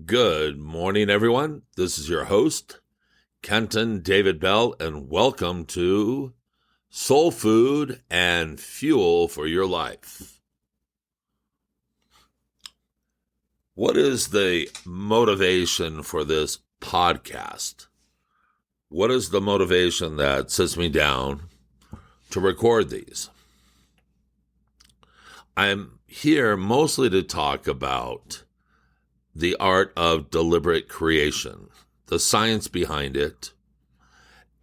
Good morning, everyone. This is your host, Kenton David Bell, and welcome to Soul Food and Fuel for Your Life. What is the motivation for this podcast? What is the motivation that sits me down to record these? I'm here mostly to talk about the art of deliberate creation, the science behind it,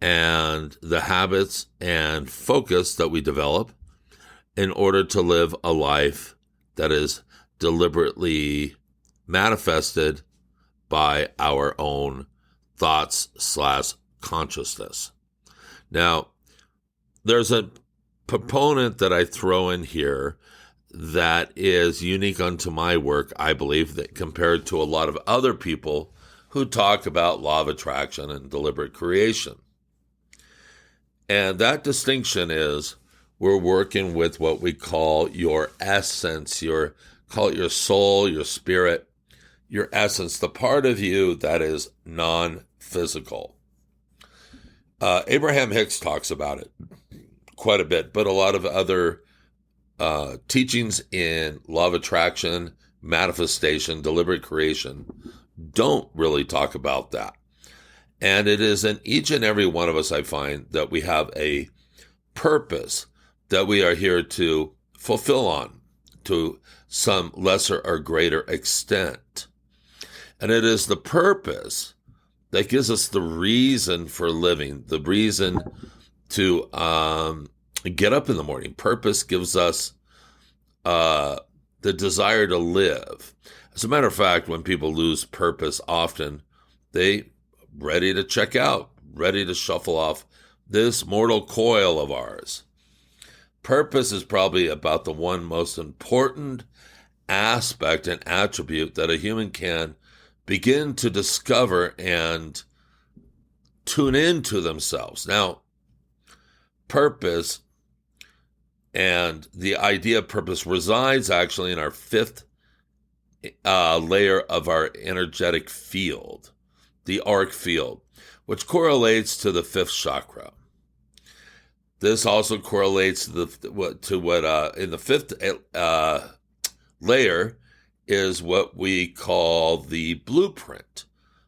and the habits and focus that we develop in order to live a life that is deliberately manifested by our own thoughts/consciousness. Now, there's a proponent that I throw in here that is unique unto my work, I believe, that compared to a lot of other people who talk about law of attraction and deliberate creation. And that distinction is we're working with what we call your essence, call it your soul, your spirit, your essence, the part of you that is non-physical. Abraham Hicks talks about it quite a bit, but a lot of other teachings in law of attraction, manifestation, deliberate creation don't really talk about that. And it is in each and every one of us, I find, that we have a purpose that we are here to fulfill on to some lesser or greater extent. And it is the purpose that gives us the reason for living, the reason to get up in the morning. Purpose gives us the desire to live. As a matter of fact, when people lose purpose, often they ready to check out, ready to shuffle off this mortal coil of ours. Purpose is probably about the one most important aspect and attribute that a human can begin to discover and tune into themselves. Now, purpose and the idea of purpose resides actually in our fifth layer of our energetic field, the auric field, which correlates to the fifth chakra. This also correlates to what in the fifth layer is what we call the blueprint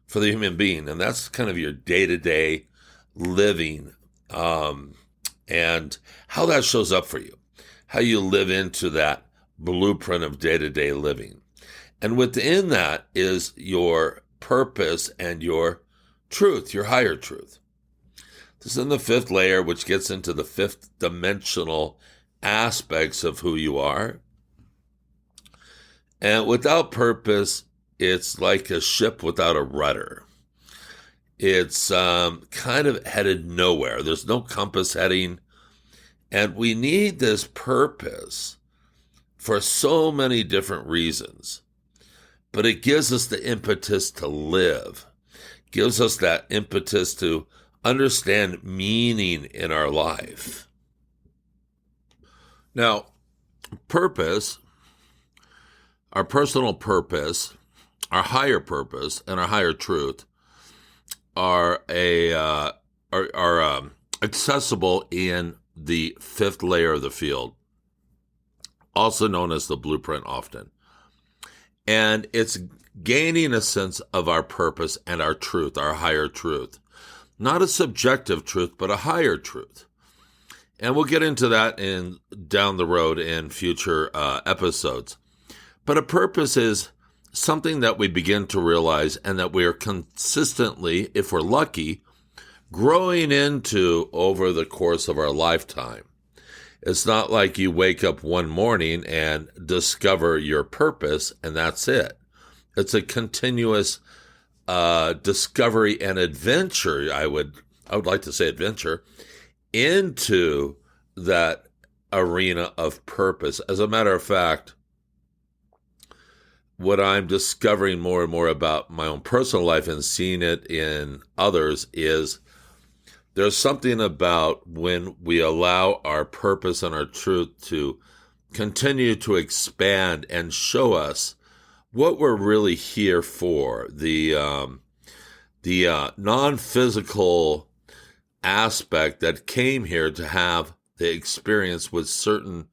for the human being, and that's kind of your day-to-day living. And how that shows up for you, how you live into that blueprint of day-to-day living. And within that is your purpose and your truth, your higher truth. This is in the fifth layer, which gets into the fifth dimensional aspects of who you are. And without purpose, it's like a ship without a rudder. It's kind of headed nowhere. There's no compass heading. And we need this purpose for so many different reasons. But it gives us the impetus to live. Gives us that impetus to understand meaning in our life. Now, purpose, our personal purpose, our higher purpose, and our higher truth are accessible in the fifth layer of the field, also known as the blueprint often. And it's gaining a sense of our purpose and our truth, our higher truth. Not a subjective truth, but a higher truth. And we'll get into that down the road in future episodes. But a purpose is something that we begin to realize and that we are consistently, if we're lucky, growing into over the course of our lifetime. It's not like you wake up one morning and discover your purpose and that's it. It's a continuous discovery and adventure. I would like to say adventure into that arena of purpose. As a matter of fact, what I'm discovering more and more about my own personal life and seeing it in others is there's something about when we allow our purpose and our truth to continue to expand and show us what we're really here for, the non-physical aspect that came here to have the experience with certain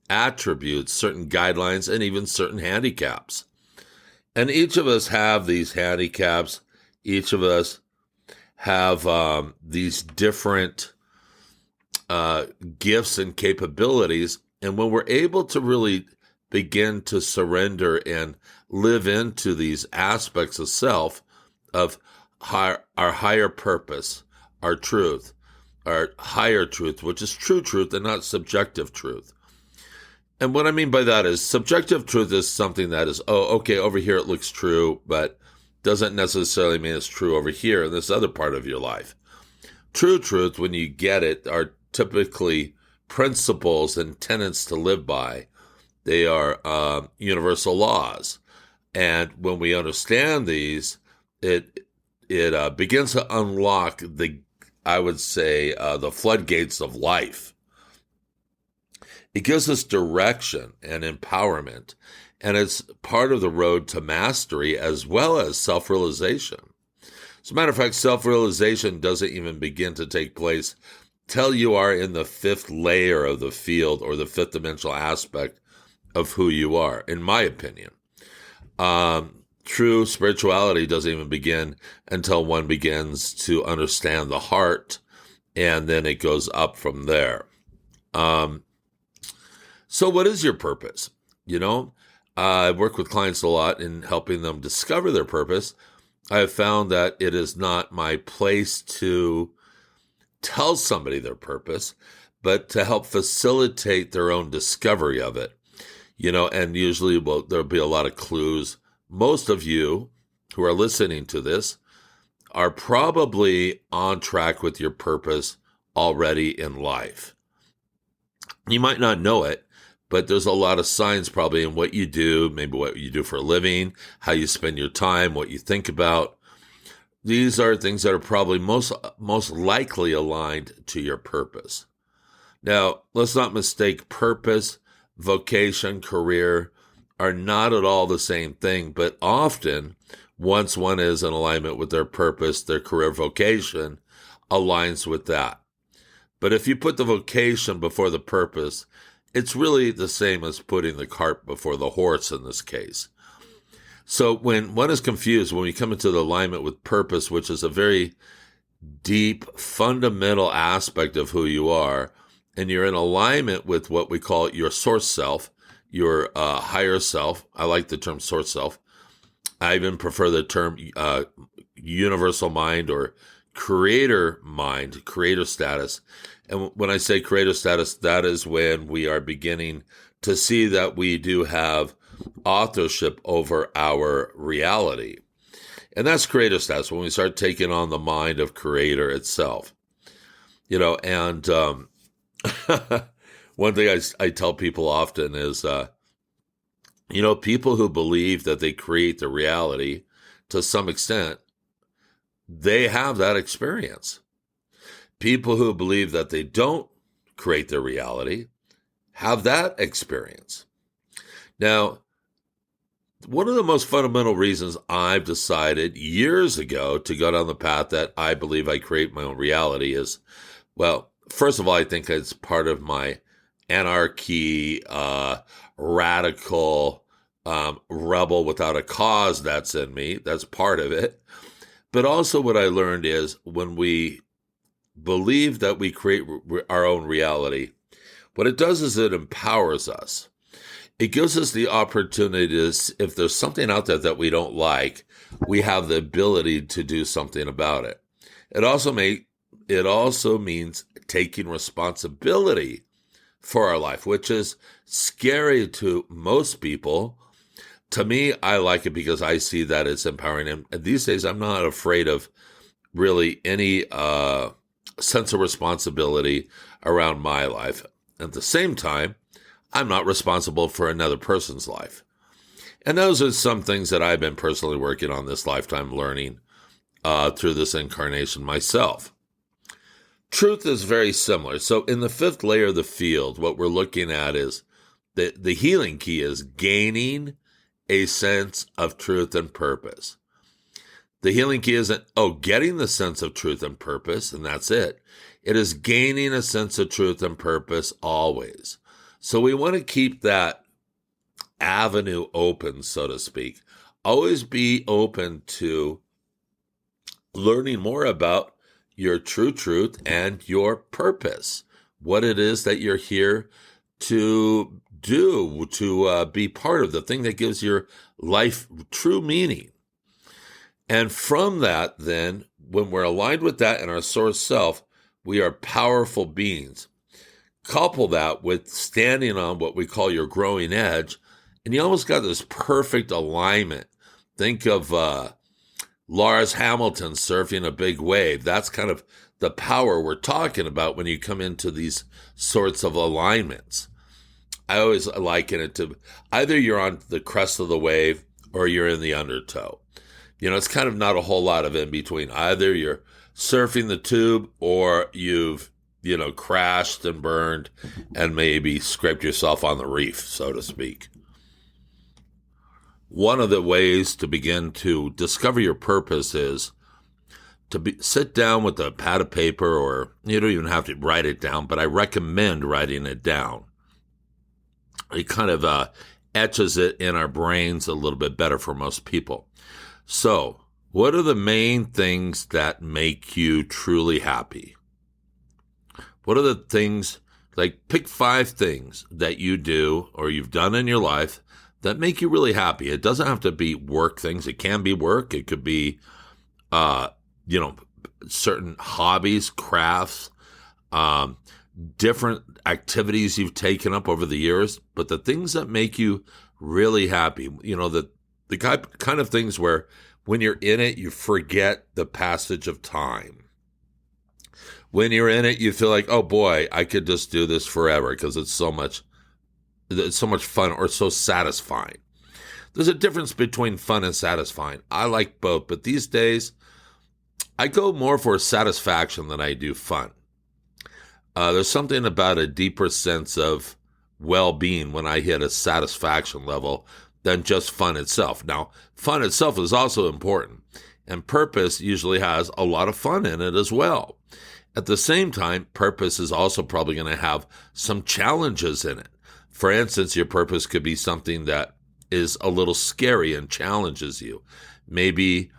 attributes, certain guidelines, and even certain handicaps. And each of us have these handicaps. Each of us have these different gifts and capabilities. And when we're able to really begin to surrender and live into these aspects of self, of our higher purpose, our truth, our higher truth, which is true truth and not subjective truth. And what I mean by that is subjective truth is something that is, oh, okay, over here it looks true, but doesn't necessarily mean it's true over here in this other part of your life. True truth, when you get it, are typically principles and tenets to live by. They are universal laws. And when we understand these, it begins to unlock I would say, the floodgates of life. It gives us direction and empowerment, and it's part of the road to mastery as well as self-realization. As a matter of fact, self-realization doesn't even begin to take place till you are in the fifth layer of the field or the fifth dimensional aspect of who you are, in my opinion. True spirituality doesn't even begin until one begins to understand the heart, and then it goes up from there. So what is your purpose? I work with clients a lot in helping them discover their purpose. I have found that it is not my place to tell somebody their purpose, but to help facilitate their own discovery of it. And usually there'll be a lot of clues. Most of you who are listening to this are probably on track with your purpose already in life. You might not know it, but there's a lot of signs probably in what you do, maybe what you do for a living, how you spend your time, what you think about. These are things that are probably most likely aligned to your purpose. Now, let's not mistake purpose, vocation, career are not at all the same thing, but often once one is in alignment with their purpose, their career vocation aligns with that. But if you put the vocation before the purpose, it's really the same as putting the cart before the horse in this case. So when one is confused, when we come into the alignment with purpose, which is a very deep, fundamental aspect of who you are, and you're in alignment with what we call your source self, your higher self. I like the term source self. I even prefer the term universal mind or creator mind, creator status. And when I say creator status, that is when we are beginning to see that we do have authorship over our reality. And that's creator status, when we start taking on the mind of creator itself. And one thing I tell people often is, people who believe that they create the reality to some extent, they have that experience. People who believe that they don't create their reality have that experience. Now, one of the most fundamental reasons I've decided years ago to go down the path that I believe I create my own reality is, well, first of all, I think it's part of my anarchy, radical, rebel without a cause that's in me. That's part of it. But also what I learned is when we believe that we create our own reality, what it does is it empowers us. It gives us the opportunity to, if there's something out there that we don't like, we have the ability to do something about it. It also means taking responsibility for our life, which is scary to most people. To me, I like it because I see that it's empowering. And these days, I'm not afraid of really any sense of responsibility around my life. At the same time, I'm not responsible for another person's life. And those are some things that I've been personally working on this lifetime, learning through this incarnation myself. Truth is very similar. So in the fifth layer of the field, what we're looking at is the healing key is gaining a sense of truth and purpose. The healing key isn't, getting the sense of truth and purpose, and that's it. It is gaining a sense of truth and purpose always. So we want to keep that avenue open, so to speak. Always be open to learning more about your true truth and your purpose, what it is that you're here to do, to be part of, the thing that gives your life true meaning. And from that, then, when we're aligned with that and our source self, we are powerful beings. Couple that with standing on what we call your growing edge, and you almost got this perfect alignment. Think of Lars Hamilton surfing a big wave. That's kind of the power we're talking about when you come into these sorts of alignments. I always liken it to either you're on the crest of the wave or you're in the undertow. It's kind of not a whole lot of in between. Either you're surfing the tube or you've, crashed and burned and maybe scraped yourself on the reef, so to speak. One of the ways to begin to discover your purpose is to sit down with a pad of paper, or you don't even have to write it down, but I recommend writing it down. It kind of etches it in our brains a little bit better for most people. So, what are the main things that make you truly happy? What are the things, pick 5 things that you do or you've done in your life that make you really happy. It doesn't have to be work things. It can be work. It could be, certain hobbies, crafts, different activities you've taken up over the years. But the things that make you really happy, the kind of things where when you're in it, you forget the passage of time. When you're in it, you feel like, oh boy, I could just do this forever because it's so much fun or so satisfying. There's a difference between fun and satisfying. I like both, but these days, I go more for satisfaction than I do fun. There's something about a deeper sense of well-being when I hit a satisfaction level than just fun itself. Now, fun itself is also important, and purpose usually has a lot of fun in it as well. At the same time, purpose is also probably going to have some challenges in it. For instance, your purpose could be something that is a little scary and challenges you. Maybe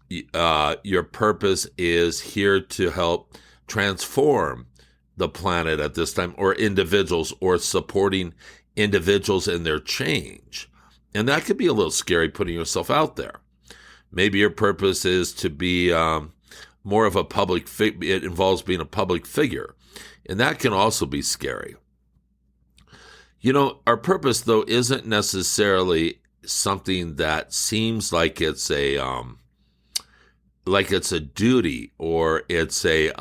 your purpose is here to help transform the planet at this time, or individuals, or supporting individuals in their change. And that could be a little scary, putting yourself out there. Maybe your purpose is to be more of a public figure. It involves being a public figure. And that can also be scary. Our purpose, though, isn't necessarily something that seems like it's a duty, or it's a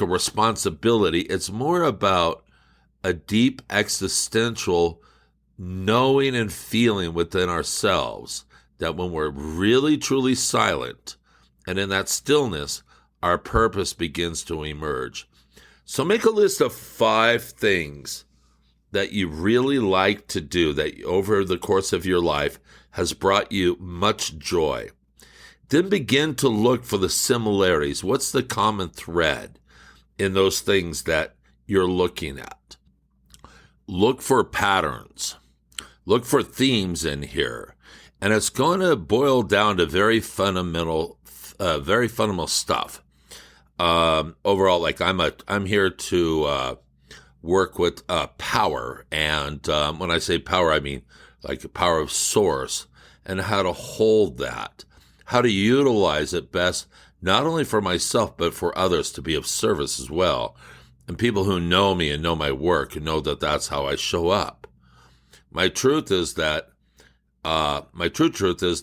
responsibility. It's more about a deep existential knowing and feeling within ourselves that when we're really, truly silent and in that stillness, our purpose begins to emerge. So make a list of 5 things that you really like to do that over the course of your life has brought you much joy. Then begin to look for the similarities. What's the common thread in those things that you're looking at? Look for patterns. Look for themes in here. And it's going to boil down to very fundamental stuff. Overall, I'm here to work with power. And when I say power, I mean like the power of source, and how to hold that, how to utilize it best, not only for myself, but for others to be of service as well. And people who know me and know my work know that that's how I show up. My true truth is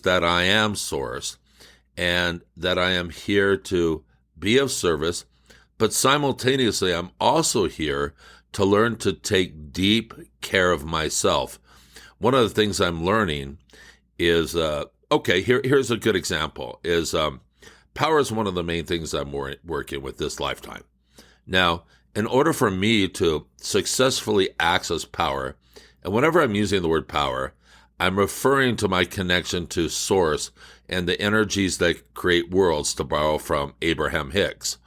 that I am source, and that I am here to be of service, but simultaneously I'm also here to learn to take deep care of myself. One of the things I'm learning is, here's a good example, is power is one of the main things I'm working with this lifetime. Now, in order for me to successfully access power, And whenever I'm using the word power, I'm referring to my connection to source and the energies that create worlds, to borrow from Abraham Hicks.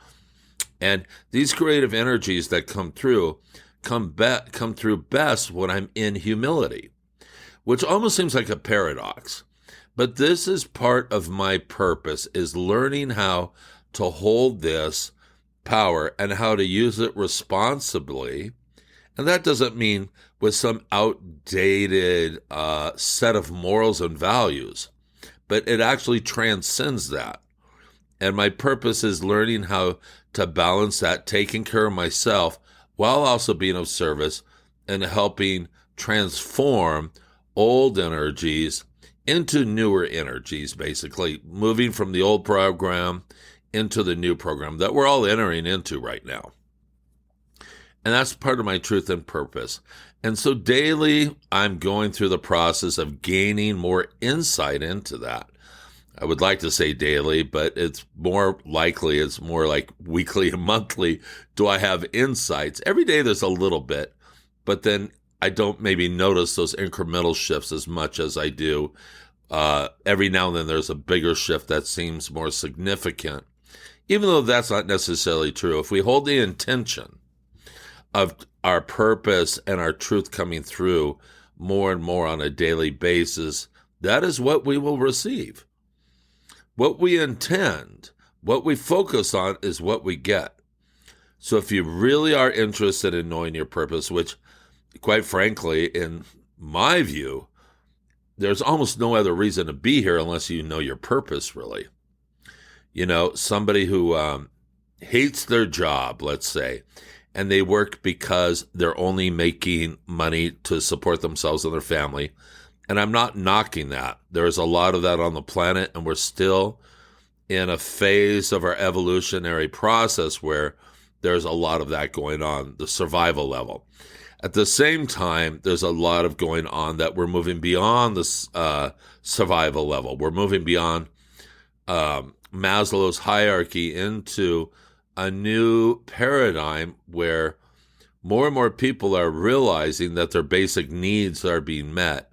And these creative energies that come through come through best when I'm in humility, which almost seems like a paradox. But this is part of my purpose, is learning how to hold this power and how to use it responsibly. And that doesn't mean with some outdated set of morals and values, but it actually transcends that. And my purpose is learning how to balance that, taking care of myself while also being of service and helping transform old energies into newer energies, basically moving from the old program into the new program that we're all entering into right now. And that's part of my truth and purpose. And so daily, I'm going through the process of gaining more insight into that. I would like to say daily, but it's more like weekly and monthly. Do I have insights? Every day there's a little bit, but then I don't maybe notice those incremental shifts as much as I do. Every now and then there's a bigger shift that seems more significant, even though that's not necessarily true. If we hold the intention of our purpose and our truth coming through more and more on a daily basis, that is what we will receive. What we intend, what we focus on is what we get. So if you really are interested in knowing your purpose, which quite frankly, in my view, there's almost no other reason to be here unless you know your purpose, really. You know, somebody who hates their job, let's say, and they work because they're only making money to support themselves and their family. And I'm not knocking that. There's a lot of that on the planet, and we're still in a phase of our evolutionary process where there's a lot of that going on, the survival level. At the same time, there's a lot of going on that we're moving beyond the survival level. We're moving beyond Maslow's hierarchy into a new paradigm where more and more people are realizing that their basic needs are being met.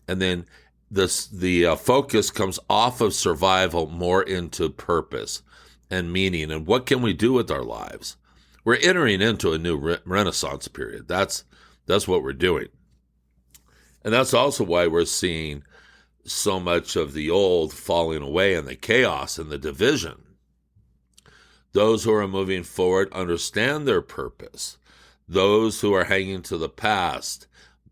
And then the focus comes off of survival more into purpose and meaning. And what can we do with our lives? We're entering into a new renaissance period. That's what we're doing. And that's also why we're seeing so much of the old falling away and the chaos and the division. Those who are moving forward understand their purpose. Those who are hanging to the past,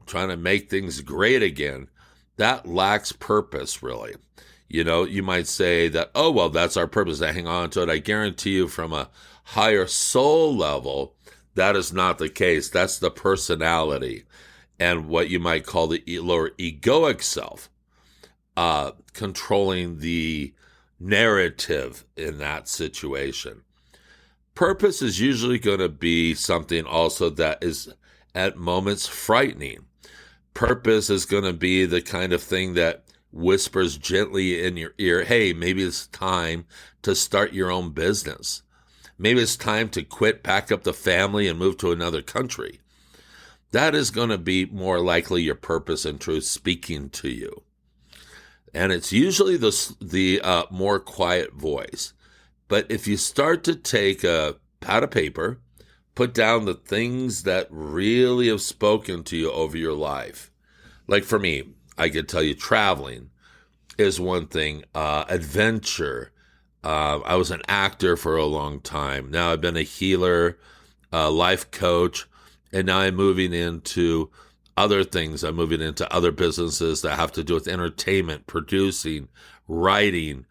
trying to make things great again, that lacks purpose, really. You know, you might say that, oh, well, that's our purpose. I hang on to it. I guarantee you from a higher soul level, that is not the case. That's the personality and what you might call the lower egoic self, controlling the narrative in that situation. Purpose is usually going to be something also that is at moments frightening. Purpose is going to be the kind of thing that whispers gently in your ear, hey, maybe it's time to start your own business. Maybe it's time to quit, pack up the family, and move to another country. That is going to be more likely your purpose and truth speaking to you. And it's usually the more quiet voice. But if you start to take a pad of paper, put down the things that really have spoken to you over your life. Like for me, I could tell you traveling is one thing, adventure. I was an actor for a long time. Now I've been a healer, life coach, and now I'm moving into other things. I'm moving into other businesses that have to do with entertainment, producing, writing,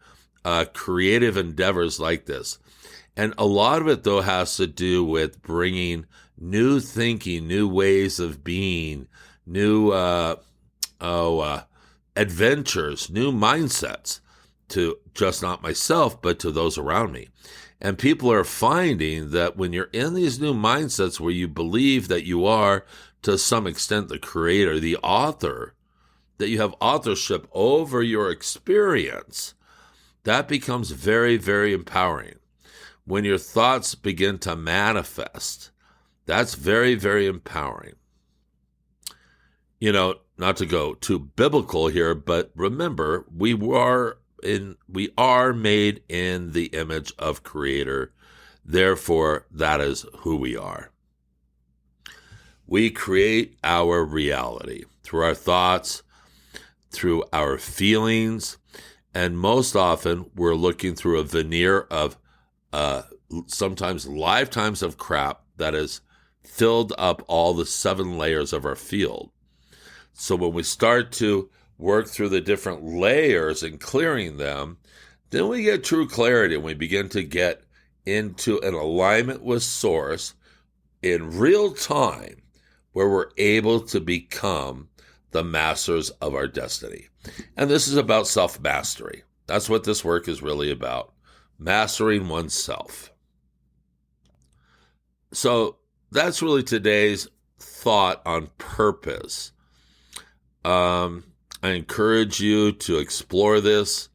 creative endeavors like this. And a lot of it, though, has to do with bringing new thinking, new ways of being, new adventures, new mindsets to just not myself, but to those around me. And people are finding that when you're in these new mindsets where you believe that you are, to some extent, the creator, the author, that you have authorship over your experience, that becomes very, very empowering. When your thoughts begin to manifest, that's very, very empowering. Not to go too biblical here, but remember, we are made in the image of Creator. Therefore, that is who we are. We create our reality through our thoughts, through our feelings, and most often we're looking through a veneer of sometimes lifetimes of crap that has filled up all the 7 layers of our field. So when we start to work through the different layers and clearing them, then we get true clarity and we begin to get into an alignment with Source in real time where we're able to become the masters of our destiny. And this is about self-mastery. That's what this work is really about, mastering oneself. So that's really today's thought on purpose. I encourage you to explore this.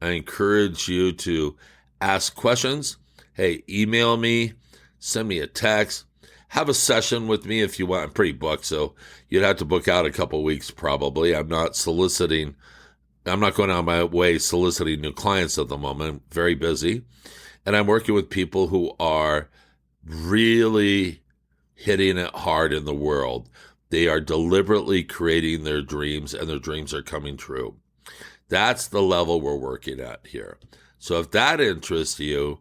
I encourage you to ask questions. Hey, email me, send me a text, have a session with me if you want. I'm pretty booked, so you'd have to book out a couple weeks probably. I'm not going out of my way soliciting new clients at the moment. I'm very busy. And I'm working with people who are really hitting it hard in the world. They are deliberately creating their dreams, and their dreams are coming true. That's the level we're working at here. So if that interests you,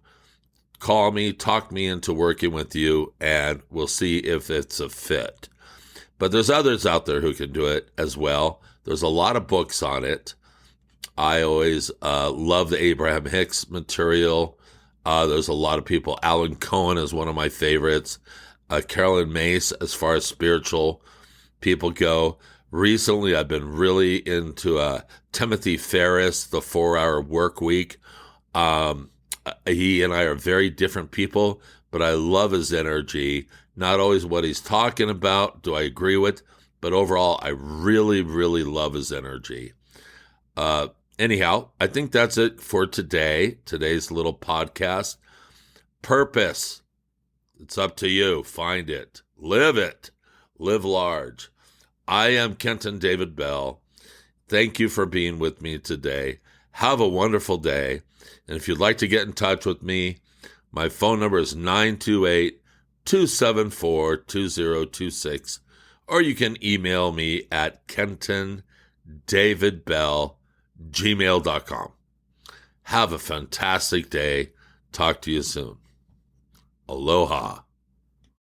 call me, talk me into working with you, and we'll see if it's a fit. But there's others out there who can do it as well. There's a lot of books on it. I always love the Abraham Hicks material. There's a lot of people. Alan Cohen is one of my favorites. Carolyn Mace, as far as spiritual people go. Recently, I've been really into Timothy Ferriss, The 4-Hour Work Week. He and I are very different people, but I love his energy. Not always what he's talking about do I agree with, but overall, I really, really love his energy. Anyhow, I think that's it for today's little podcast. Purpose. It's up to you. Find it. Live large. I am Kenton David Bell. Thank you for being with me today. Have a wonderful day. And if you'd like to get in touch with me, my phone number is 928-274-2026, or you can email me at kentondavidbell@gmail.com. Have a fantastic day. Talk to you soon. Aloha.